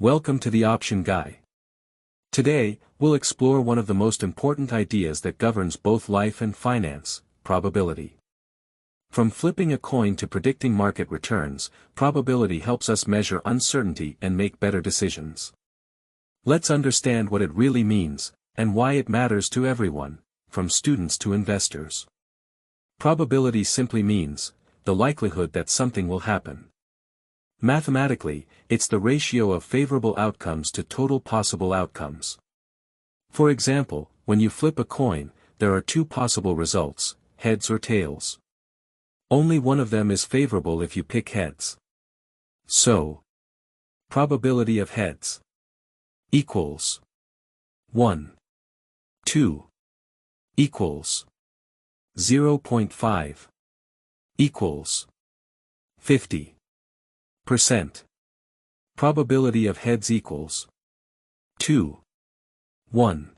Welcome to the Option Guy. Today, we'll explore one of the most important ideas that governs both life and finance: probability. From flipping a coin to predicting market returns, probability helps us measure uncertainty and make better decisions. Let's understand what it really means, and why it matters to everyone, from students to investors. Probability simply means the likelihood that something will happen. Mathematically, it's the ratio of favorable outcomes to total possible outcomes. For example, when you flip a coin, there are two possible results, heads or tails. Only one of them is favorable if you pick heads. So, probability of heads equals 1. 2 equals 0.5 equals 50%. Probability of heads equals 2. 1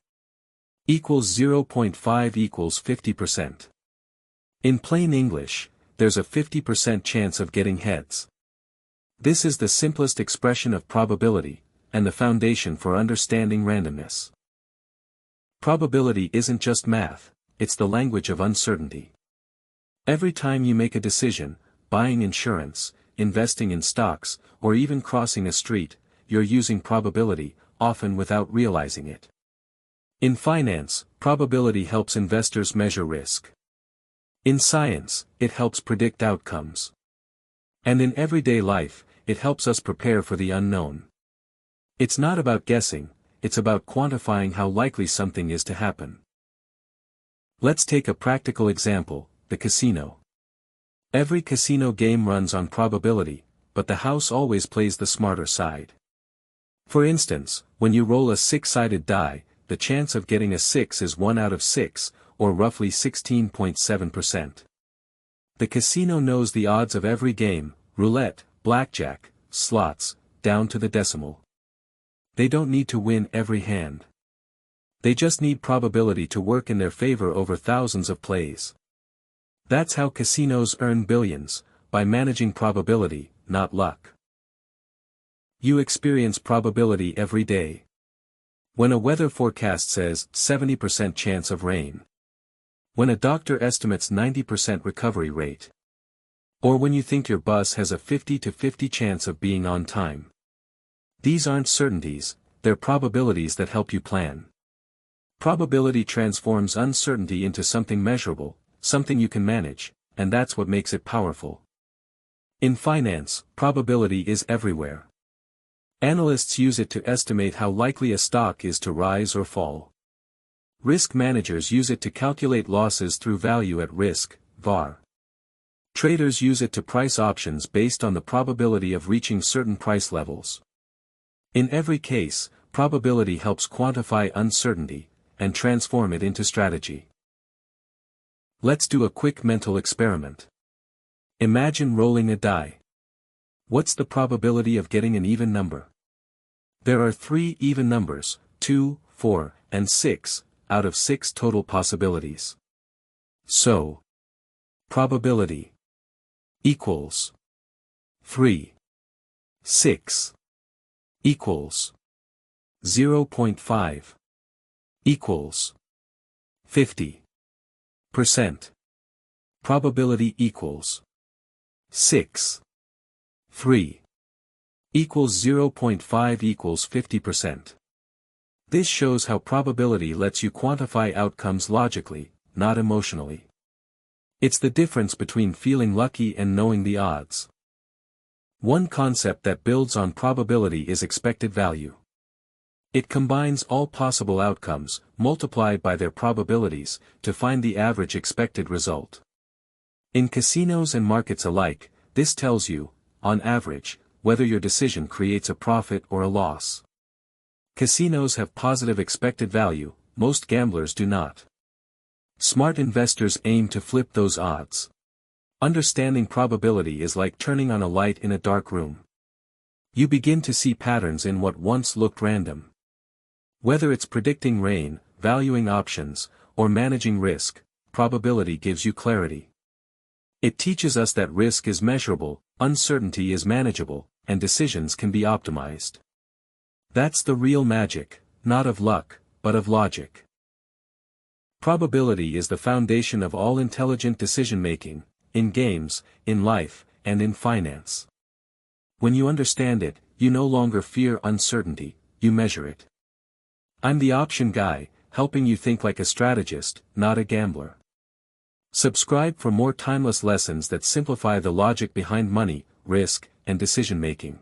equals 0.5 equals 50%. In plain English, there's a 50% chance of getting heads. This is the simplest expression of probability, and the foundation for understanding randomness. Probability isn't just math, it's the language of uncertainty. Every time you make a decision, buying insurance, investing in stocks, or even crossing a street, you're using probability, often without realizing it. In finance, probability helps investors measure risk. In science, it helps predict outcomes. And in everyday life, it helps us prepare for the unknown. It's not about guessing, it's about quantifying how likely something is to happen. Let's take a practical example: the casino. Every casino game runs on probability, but the house always plays the smarter side. For instance, when you roll a six-sided die, the chance of getting a 6 is 1 out of 6, or roughly 16.7%. The casino knows the odds of every game: roulette, blackjack, slots, down to the decimal. They don't need to win every hand. They just need probability to work in their favor over thousands of plays. That's how casinos earn billions, by managing probability, not luck. You experience probability every day. When a weather forecast says 70% chance of rain. When a doctor estimates 90% recovery rate. Or when you think your bus has a 50-50 chance of being on time. These aren't certainties, they're probabilities that help you plan. Probability transforms uncertainty into something measurable, something you can manage, and that's what makes it powerful. In finance, probability is everywhere. Analysts use it to estimate how likely a stock is to rise or fall. Risk managers use it to calculate losses through value at risk, VAR. Traders use it to price options based on the probability of reaching certain price levels. In every case, probability helps quantify uncertainty, and transform it into strategy. Let's do a quick mental experiment. Imagine rolling a die. What's the probability of getting an even number? There are 3 even numbers, 2, 4, and 6, out of 6 total possibilities. So, probability equals 3. 6 equals 0.5 equals 50%. Probability equals 6. 3 equals 0.5 equals 50%. This shows how probability lets you quantify outcomes logically, not emotionally. It's the difference between feeling lucky and knowing the odds. One concept that builds on probability is expected value. It combines all possible outcomes, multiplied by their probabilities, to find the average expected result. In casinos and markets alike, this tells you, on average, whether your decision creates a profit or a loss. Casinos have positive expected value, most gamblers do not. Smart investors aim to flip those odds. Understanding probability is like turning on a light in a dark room. You begin to see patterns in what once looked random. Whether it's predicting rain, valuing options, or managing risk, probability gives you clarity. It teaches us that risk is measurable, uncertainty is manageable, and decisions can be optimized. That's the real magic, not of luck, but of logic. Probability is the foundation of all intelligent decision-making, in games, in life, and in finance. When you understand it, you no longer fear uncertainty, you measure it. I'm the Option Guy, helping you think like a strategist, not a gambler. Subscribe for more timeless lessons that simplify the logic behind money, risk, and decision-making.